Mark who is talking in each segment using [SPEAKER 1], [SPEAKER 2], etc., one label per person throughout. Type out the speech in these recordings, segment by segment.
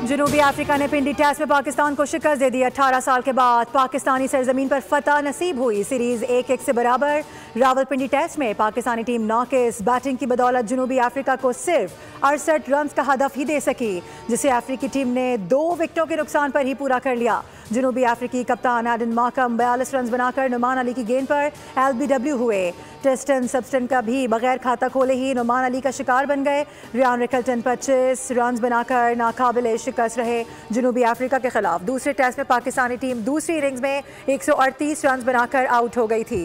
[SPEAKER 1] जनूबी अफ्रीका ने पिंडी टेस्ट में पाकिस्तान को शिकस्त दे दी। 18 साल के बाद पाकिस्तानी सरजमीन पर फतह नसीब हुई। सीरीज 1-1 से बराबर। रावलपिंडी टेस्ट में पाकिस्तानी टीम नाकिस। बैटिंग की बदौलत जनूबी अफ्रीका को सिर्फ 68 रन का हदफ ही दे सकी, जिसे अफ्रीकी टीम ने 2 विकेटों के नुकसान पर ही पूरा कर लिया। जनूबी अफ्रीकी कप्तान एडन मार्कम 42 रन बनाकर नुमान अली की गेंद पर LBW हुए। टेस्टन सबस्टन का भी बगैर खाता खोले ही नुमान अली का शिकार बन गए। रियान रिकल्टन 25 रन बनाकर नाकाबिले शिकस्त रहे। जनूबी अफ्रीका के खिलाफ दूसरे टेस्ट में पाकिस्तानी टीम दूसरी इनिंग्स में 138 रन बनाकर आउट हो गई थी।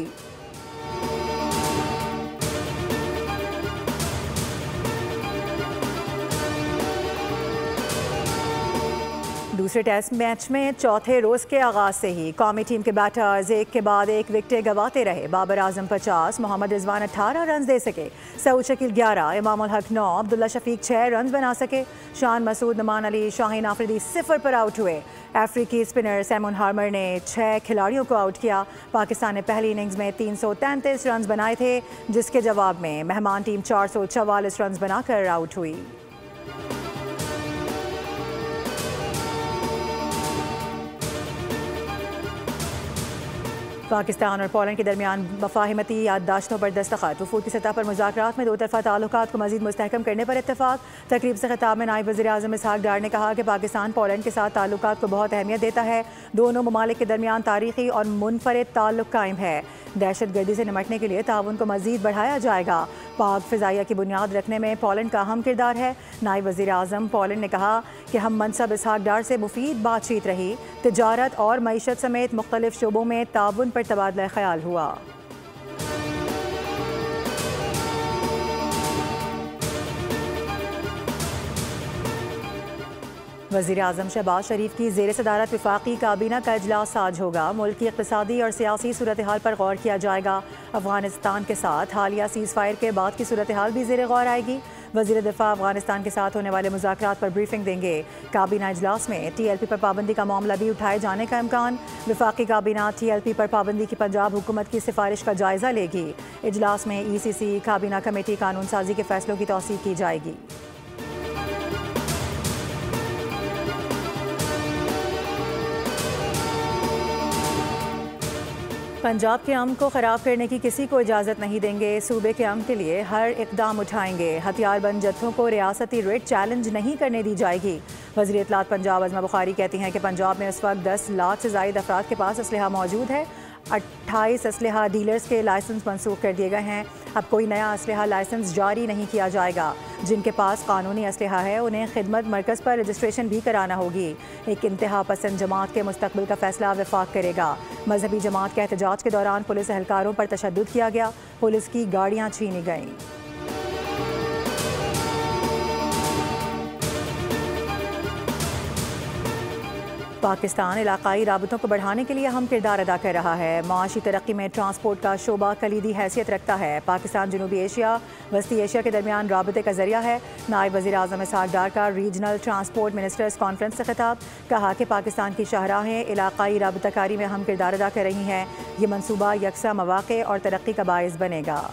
[SPEAKER 1] दूसरे टेस्ट मैच में चौथे रोज के आगाज से ही कौमी टीम के बैटर्स एक के बाद एक विकेटें गंवाते रहे। बाबर आजम 50, मोहम्मद रिजवान 18 रन दे सके, सऊद शकील 11, इमाम उल हक 9, अब्दुल्ला शफीक 6 रन बना सके। शान मसूद, नुमान अली, शाहीन आफरीदी 0 पर आउट हुए। अफ्रीकी स्पिनर सैमुन हार्मर ने 6 खिलाड़ियों को आउट किया। पाकिस्तान ने पहली इनिंग्स में 333 रन बनाए थे, जिसके जवाब में मेहमान टीम 444 रन बनाकर आउट हुई। पाकिस्तान और पोलैंड के दरमियान मफाहिमती याददाश्तों पर दस्तखत। वफूद की सतह पर मुज़ाकरात में 2 तरफ़ा ताल्लुकात को मज़ीद मुस्तहकम करने पर इत्तेफाक। तकरीब से खिताब में नायब वज़ीर आज़म इसहाक डार ने कहा कि पाकिस्तान पोलैंड के साथ ताल्लुकात को बहुत अहमियत देता है। दोनों ममालिक के दरमियान तारीखी और मुनफरिद ताल्लुक कायम है। दहशत गर्दी से निमटने के लिए ताउन को मज़ीद बढ़ाया जाएगा। पाक फ़िज़ाइया की बुनियाद रखने में पोलैंड का अहम किरदार है। नायब वज़ीर आज़म पोलैंड ने कहा कि हम मनसब इसहाक डार से मुफीद बातचीत रही। तिजारत और मईशत समेत मुख्तलिफ शोबों में ताउन पर तबादला ख्याल हुआ। वज़ीर आज़म शहबाज शरीफ की ज़ेर सदारत वफाकी काबीना का इजलास आज होगा। मुल्क की इक़्तिसादी और सियासी सूरत हाल पर गौर किया जाएगा। अफगानिस्तान के साथ हालिया सीज़ फायर के बाद की सूरत हाल भी ज़ेर गौर आएगी। वज़ीर दिफ़ा अफगानिस्तान के साथ होने वाले मुज़ाकरात पर ब्रीफिंग देंगे। काबीना इजलास में TLP पर पाबंदी का मामला भी उठाए जाने का इम्कान। वफाकी काबीना TLP पर पाबंदी की पंजाब हुकूमत की सिफारिश का जायज़ा लेगी। इजलास में ECC काबीना कमेटी कानून साजी के फैसलों की तौसीक की जाएगी। पंजाब के अमन को ख़राब करने की किसी को इजाज़त नहीं देंगे। सूबे के अमन के लिए हर इक़दाम उठाएंगे। हथियारबंद जत्थों को रियासती रेट चैलेंज नहीं करने दी जाएगी। वज़ीर इत्तलात पंजाब अज़मा बुखारी कहती हैं कि पंजाब में इस वक्त 10 लाख से ज़ायद अफराद के पास असलहा मौजूद है। 28 असलहा डीलर्स के लाइसेंस मनसूख कर दिए गए हैं। अब कोई नया असलहा लाइसेंस जारी नहीं किया जाएगा। जिनके पास कानूनी असलहा है उन्हें खिदमत मरकज़ पर रजिस्ट्रेशन भी कराना होगी। एक इंतहा पसंद जमात के मुस्तकबिल का फैसला वफाक करेगा। मजहबी जमात के एहतजाज के दौरान पुलिस एहलकारों पर तशद्दुद किया गया। पुलिस की गाड़ियाँ छीनी गईं। पाकिस्तान इलाकाई राबतों को बढ़ाने के लिए अहम किरदार अदा कर रहा है। माशी तरक्की में ट्रांसपोर्ट का शोबा कलीदी हैसियत रखता है। पाकिस्तान जनूबी एशिया वस्ती एशिया के दरमियान राबते का जरिया है। नायब वज़ीर आज़म इसहाक डार का रीजनल ट्रांसपोर्ट मिनिस्टर्स कॉन्फ्रेंस से खिताब। कहा कि पाकिस्तान की शाहराहें इलाकाई राबताकारी में अहम किरदार अदा कर रही हैं। ये मनसूबा यकसा मौक़े और तरक्की का बाइस बनेगा।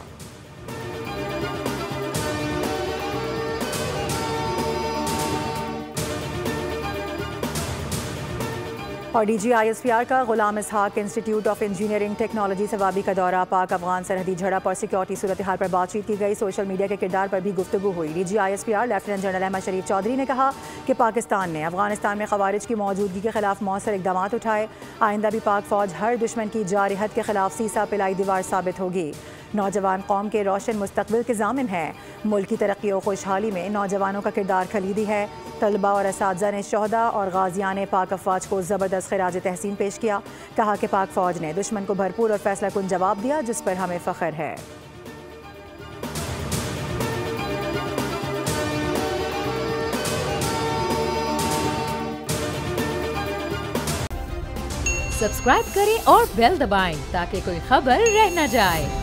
[SPEAKER 1] और DGISPR का Ghulam Ishaq institute of engineering technology Swabi का दौरा। पाक अफगान सरहदी झड़प और सिक्योरिटी सूरत हाल पर बातचीत की गई। सोशल मीडिया के किरदार पर भी गुफ्तगू हुई। DGISPR लेफ्टिनेंट जनरल अहमद शरीफ चौधरी ने कहा कि पाकिस्तान ने अफगानिस्तान में खवारिज की मौजूदगी के खिलाफ मौसर इकदाम उठाए। आइंदा भी पाक फौज हर दुश्मन की जारहत के खिलाफ सीसा पिलाई दीवार साबित होगी। नौजवान कौम के रोशन मुस्तकबिल के ज़ामिन है। मुल्क की तरक्की और खुशहाली में नौजवानों का किरदार खलीदी है। तलबा और असातिज़ा ने शोहदा और गाजियान पाक अफवाज को ज़बरदस्त खिराज तहसीन पेश किया। कहा कि पाक फ़ौज ने दुश्मन को भरपूर और फैसला कुन जवाब दिया, जिस पर हमें फ़ख्र है।
[SPEAKER 2] सब्सक्राइब करें और बेल दबाएं ताकि कोई खबर रह न जाए।